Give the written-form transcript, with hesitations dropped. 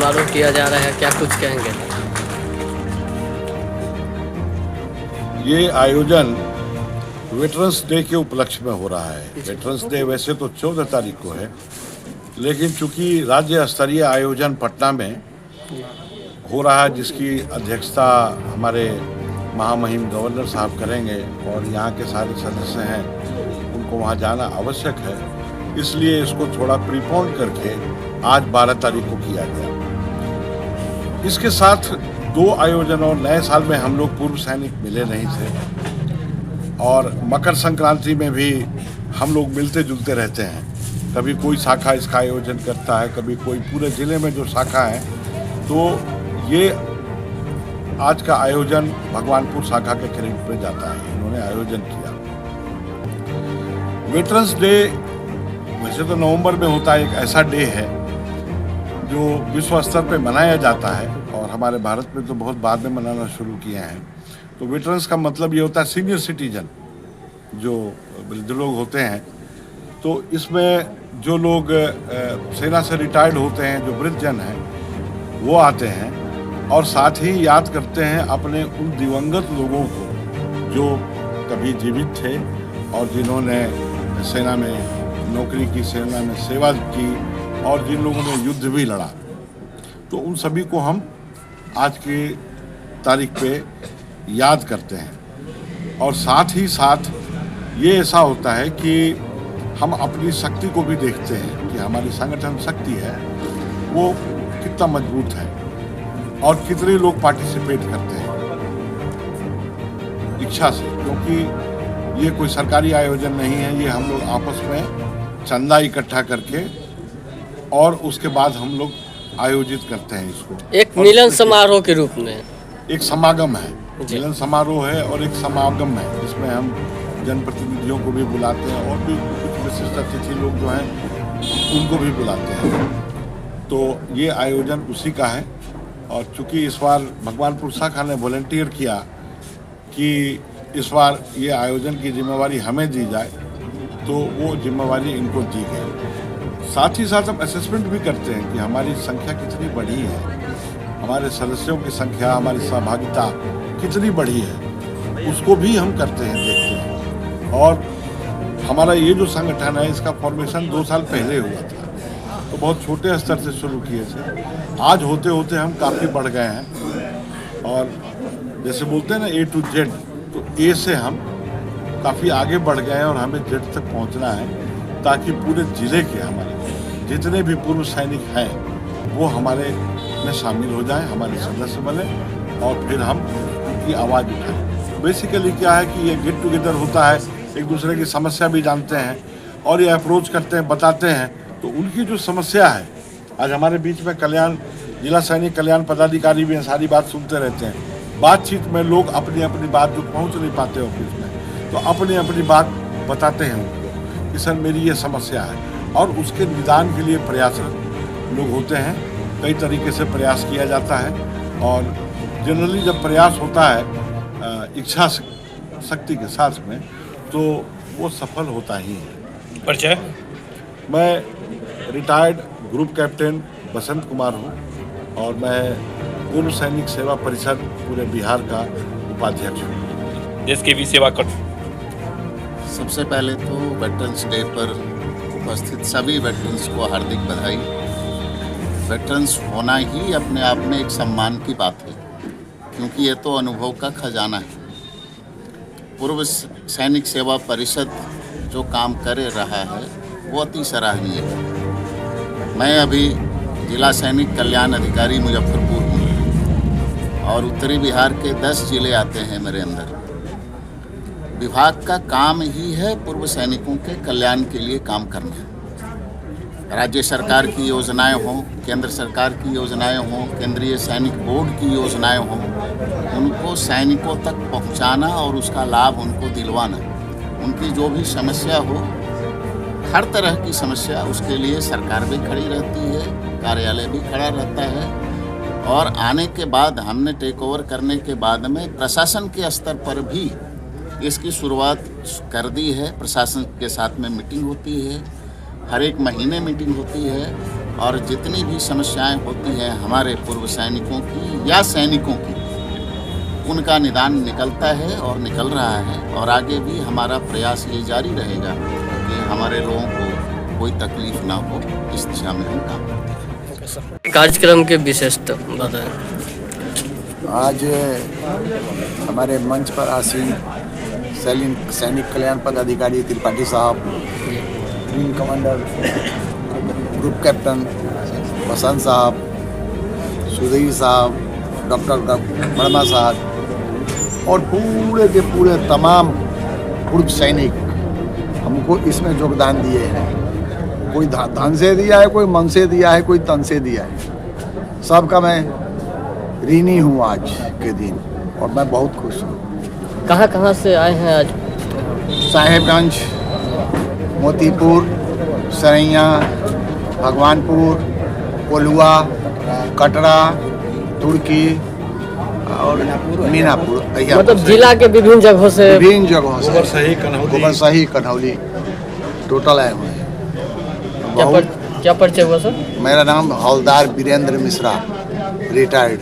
समारोह किया जा रहा है, क्या कुछ कहेंगे? ये आयोजन वेटरन्स डे के उपलक्ष्य में हो रहा है। वेटरन्स डे वैसे तो 14 तारीख को है, लेकिन चूंकि राज्य स्तरीय आयोजन पटना में हो रहा है, जिसकी अध्यक्षता हमारे महामहिम गवर्नर साहब करेंगे और यहाँ के सारे सदस्य हैं, उनको वहाँ जाना आवश्यक है, इसलिए इसको थोड़ा प्रीपोन करके आज 12 तारीख को किया गया। इसके साथ 2 आयोजन और नए साल में हम लोग पूर्व सैनिक मिले नहीं थे और मकर संक्रांति में भी हम लोग मिलते जुलते रहते हैं। कभी कोई शाखा इसका आयोजन करता है, कभी कोई पूरे जिले में जो शाखा है। तो ये आज का आयोजन भगवानपुर शाखा के क्रेडिट पे जाता है, इन्होंने आयोजन किया। वेटरन्स डे वैसे तो नवंबर में होता है, एक ऐसा डे है जो विश्व स्तर पे मनाया जाता है और हमारे भारत में तो बहुत बाद में मनाना शुरू किए हैं। तो वेटरन्स का मतलब ये होता है सीनियर सिटीजन, जो वृद्ध लोग होते हैं। तो इसमें जो लोग सेना से रिटायर्ड होते हैं, जो वृद्ध जन हैं, वो आते हैं और साथ ही याद करते हैं अपने उन दिवंगत लोगों को जो कभी जीवित थे और जिन्होंने सेना में नौकरी की, सेना में सेवा की और जिन लोगों ने युद्ध भी लड़ा। तो उन सभी को हम आज की तारीख पे याद करते हैं। और साथ ही साथ ये ऐसा होता है कि हम अपनी शक्ति को भी देखते हैं कि हमारी संगठन शक्ति है वो कितना मजबूत है और कितने लोग पार्टिसिपेट करते हैं इच्छा से, क्योंकि ये कोई सरकारी आयोजन नहीं है। ये हम लोग आपस में चंदा इकट्ठा करके और उसके बाद हम लोग आयोजित करते हैं इसको। एक मिलन समारोह के रूप में एक समागम है, मिलन समारोह है और एक समागम है, जिसमें हम जनप्रतिनिधियों को भी बुलाते हैं और भी कुछ विशिष्ट अतिथि लोग जो हैं उनको भी बुलाते हैं। तो ये आयोजन उसी का है। और चूंकि इस बार भगवानपुर शाखा ने वॉलंटियर किया कि इस बार ये आयोजन की जिम्मेवारी हमें दी जाए, तो वो जिम्मेवारी इनको दी गई। साथ ही साथ हम असेसमेंट भी करते हैं कि हमारी संख्या कितनी बढ़ी है, हमारे सदस्यों की संख्या, हमारी सहभागिता कितनी बढ़ी है, उसको भी हम करते हैं, देखते हैं। और हमारा ये जो संगठन है, इसका फॉर्मेशन 2 साल पहले हुआ था, तो बहुत छोटे स्तर से शुरू किए थे। आज होते होते हम काफ़ी बढ़ गए हैं और जैसे बोलते हैं ना A to Z, तो A से हम काफ़ी आगे बढ़ गए हैं और हमें Z तक पहुंचना है, ताकि पूरे ज़िले के हमारे जितने भी पूर्व सैनिक हैं वो हमारे में शामिल हो जाएं, हमारे सदस्य बने और फिर हम उनकी आवाज़ उठाएं। बेसिकली क्या है कि ये गेट टुगेदर होता है, एक दूसरे की समस्या भी जानते हैं और ये अप्रोच करते हैं, बताते हैं। तो उनकी जो समस्या है, आज हमारे बीच में जिला सैनिक कल्याण पदाधिकारी भी हैं, सारी बात सुनते रहते हैं। बातचीत में लोग अपनी अपनी बात जो पहुंच नहीं पाते ऑफिस में, तो अपनी अपनी बात बताते हैं उनको कि सर मेरी ये समस्या है, और उसके निदान के लिए प्रयासरत लोग होते हैं। कई तरीके से प्रयास किया जाता है और जनरली जब प्रयास होता है इच्छा शक्ति के साथ में, तो वो सफल होता ही है। परिचय? मैं retired group captain Basant Kumar हूँ और मैं पूर्व सैनिक सेवा परिषद पूरे बिहार का उपाध्यक्ष हूँ। देश की भी सेवा कर। सबसे पहले तो वेटरन्स डे पर उपस्थित सभी वेटरन्स को हार्दिक बधाई। वेटरन्स होना ही अपने आप में एक सम्मान की बात है, क्योंकि ये तो अनुभव का खजाना है। पूर्व सैनिक सेवा परिषद जो काम कर रहा है वो अति सराहनीय है। मैं अभी जिला सैनिक कल्याण अधिकारी मुजफ्फरपुर हूँ और उत्तरी बिहार के 10 जिले आते हैं मेरे अंदर। विभाग का काम ही है पूर्व सैनिकों के कल्याण के लिए काम करना। राज्य सरकार की योजनाएं हों, केंद्र सरकार की योजनाएं हों, केंद्रीय सैनिक बोर्ड की योजनाएं हों, उनको सैनिकों तक पहुंचाना और उसका लाभ उनको दिलवाना। उनकी जो भी समस्या हो, हर तरह की समस्या, उसके लिए सरकार भी खड़ी रहती है, कार्यालय भी खड़ा रहता है। और आने के बाद हमने टेक ओवर करने के बाद में प्रशासन के स्तर पर भी इसकी शुरुआत कर दी है। प्रशासन के साथ में मीटिंग होती है, हर एक महीने मीटिंग होती है और जितनी भी समस्याएं होती हैं हमारे पूर्व सैनिकों की या सैनिकों की, उनका निदान निकलता है और निकल रहा है। और आगे भी हमारा प्रयास ये जारी रहेगा कि हमारे लोगों को कोई तकलीफ ना हो, इस दिशा में हम काम करते हैं। कार्यक्रम के विशेषता बताएं। आज हमारे मंच पर आसीन सैनिक कल्याण पदाधिकारी त्रिपाठी साहब, विंग कमांडर ग्रुप कैप्टन बसंत साहब, सुधीर साहब, डॉक्टर वर्मा साहब और पूरे के पूरे तमाम पूर्व सैनिक हमको इसमें योगदान दिए हैं। कोई धन से दिया है, कोई मन से दिया है, कोई तन से दिया है। सबका मैं ऋणी हूँ आज के दिन और मैं बहुत खुश हूँ। कहाँ से आए हैं आज? साहेबगंज, मोतीपुर, सरैया, भगवानपुर, कोलुआ, कटरा, तुर्की और मीनापुर। मतलब जिला के विभिन्न जगहों से गोबरसही, कन्हौली टोटल आए हुए हैं। क्या परिचय हुआ सर? मेरा नाम हवलदार वीरेंद्र मिश्रा, रिटायर्ड।